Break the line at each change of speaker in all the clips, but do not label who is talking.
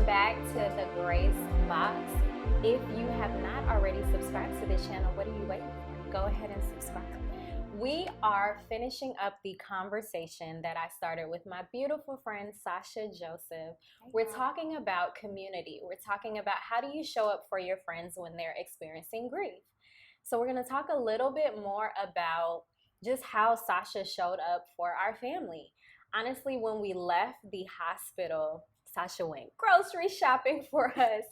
back to the Grace Box. If you have not already subscribed to this channel, what are you waiting for? Go ahead and subscribe. We are finishing up the conversation that I started with my beautiful friend Sasha Joseph. We're talking about community. We're talking about how do you show up for your friends when they're experiencing grief. So we're going to talk a little bit more about just how Sasha showed up for our family. Honestly, when we left the hospital, Sasha went grocery shopping for us.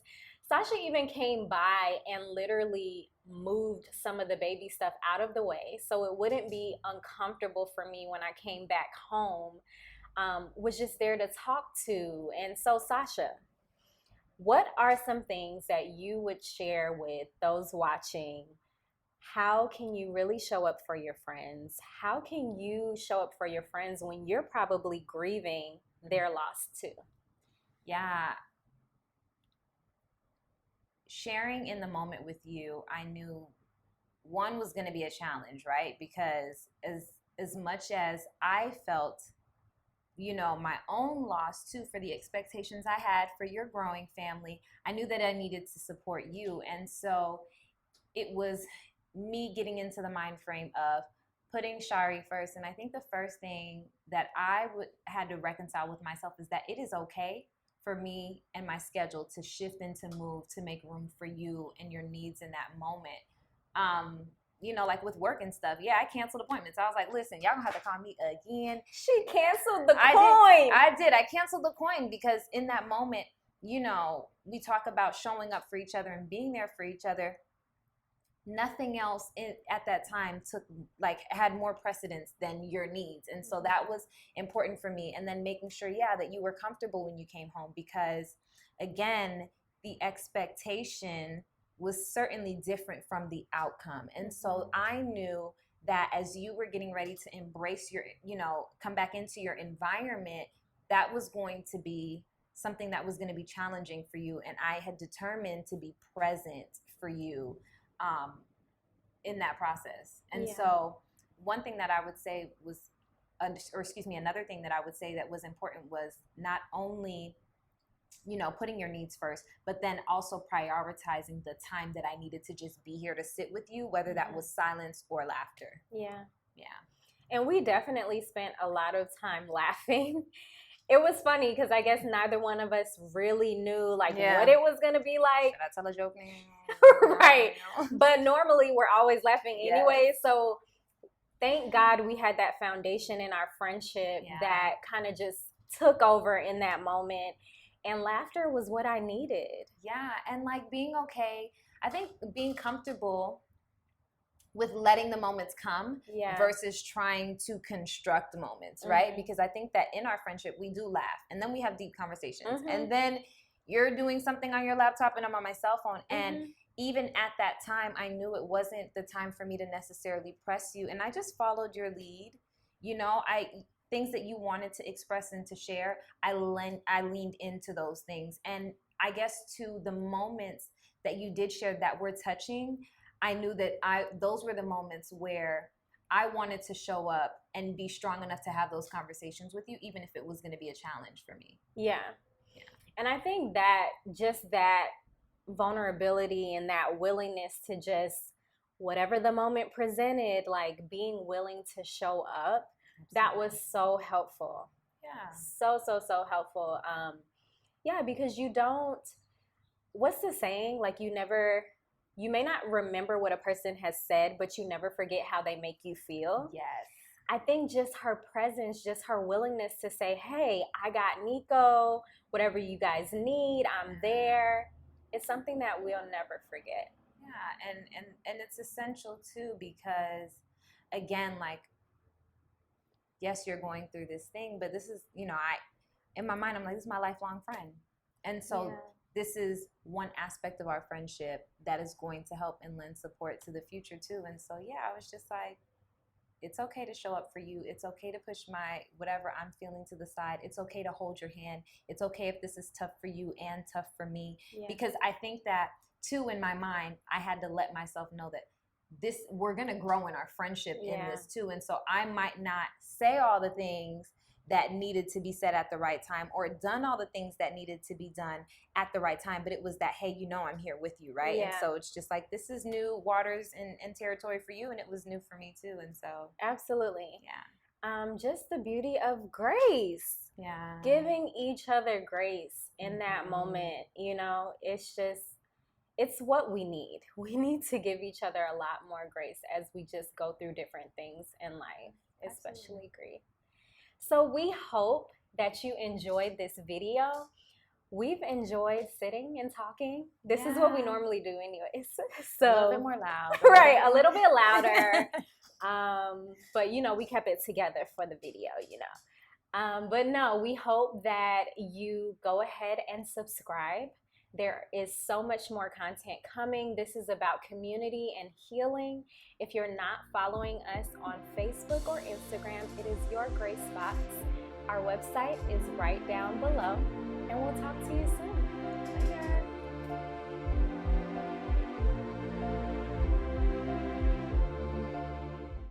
Sasha even came by and literally moved some of the baby stuff out of the way so it wouldn't be uncomfortable for me when I came back home. Was just there to talk to. And so, Sasha, what are some things that you would share with those watching? How can you really show up for your friends? How can you show up for your friends when you're probably grieving their loss too?
Yeah. Sharing in the moment with you, I knew one was going to be a challenge, right? Because as much as I felt, my own loss too for the expectations I had for your growing family, I knew that I needed to support you. And so it was me getting into the mind frame of putting Shari first. And I think the first thing that I had to reconcile with myself is that it is okay for me and my schedule to shift and to move to make room for you and your needs in that moment. Like with work and stuff, I canceled appointments. I was like, listen, y'all gonna have to call me again.
She canceled the coin.
I did. I canceled the coin because in that moment, we talk about showing up for each other and being there for each other. Nothing else at that time had more precedence than your needs. And so that was important for me. And then making sure, that you were comfortable when you came home, because again, the expectation was certainly different from the outcome. And so I knew that as you were getting ready to embrace your, come back into your environment, that was going to be something that was going to be challenging for you. And I had determined to be present for you in that process. And so one thing that I would say was, another thing that I would say that was important was not only, putting your needs first, but then also prioritizing the time that I needed to just be here to sit with you, whether that was silence or laughter.
Yeah.
Yeah.
And we definitely spent a lot of time laughing. It was funny because I guess neither one of us really knew what it was going to be like.
Should I tell a joke
now? Right. But normally we're always laughing anyway. So thank God we had that foundation in our friendship that kind of just took over in that moment. And laughter was what I needed.
Yeah. And being okay, I think being comfortable with letting the moments come versus trying to construct moments, right? Because I think that in our friendship, we do laugh and then we have deep conversations. And then you're doing something on your laptop and I'm on my cell phone. And even at that time, I knew it wasn't the time for me to necessarily press you. And I just followed your lead. Things that you wanted to express and to share, I leaned into those things. And I guess to the moments that you did share that were touching, I knew that those were the moments where I wanted to show up and be strong enough to have those conversations with you, even if it was going to be a challenge for me.
Yeah. And I think that just that vulnerability and that willingness to just, whatever the moment presented, being willing to show up, that was so helpful.
Yeah.
So helpful. Because you don't, what's the saying? You may not remember what a person has said, but you never forget how they make you feel.
Yes.
I think just her presence, just her willingness to say, hey, I got Nico, whatever you guys need, I'm there. It's something that we'll never forget.
Yeah, and it's essential too, because again, yes, you're going through this thing, but this is, in my mind, I'm like, this is my lifelong friend. And so this is one aspect of our friendship that is going to help and lend support to the future too. And so, I was just like, it's okay to show up for you. It's okay to push my whatever I'm feeling to the side. It's okay to hold your hand. It's okay if this is tough for you and tough for me. Because I think that too, in my mind, I had to let myself know that we're going to grow in our friendship in this too. And so I might not say all the things that needed to be said at the right time, or done all the things that needed to be done at the right time. But it was that, hey, you know, I'm here with you, right?
Yeah.
And so it's just like, this is new waters and territory for you, and it was new for me too. And so
absolutely.
yeah.
Just the beauty of grace.
Yeah.
Giving each other grace in that
Mhm.
moment, you know, it's what we need. We need to give each other a lot more grace as we just go through different things in life, especially grief. So we hope that you enjoyed this video. We've enjoyed sitting and talking. This is what we normally do anyways. So
a little bit more loud.
Right, a little bit louder. But you know, we kept it together for the video, you know. But no, we hope that you go ahead and subscribe. There is so much more content coming. This is about community and healing. If you're not following us on Facebook or Instagram, it is Your Grace Box. Our website is right down below, and we'll talk to you soon. Bye, guys.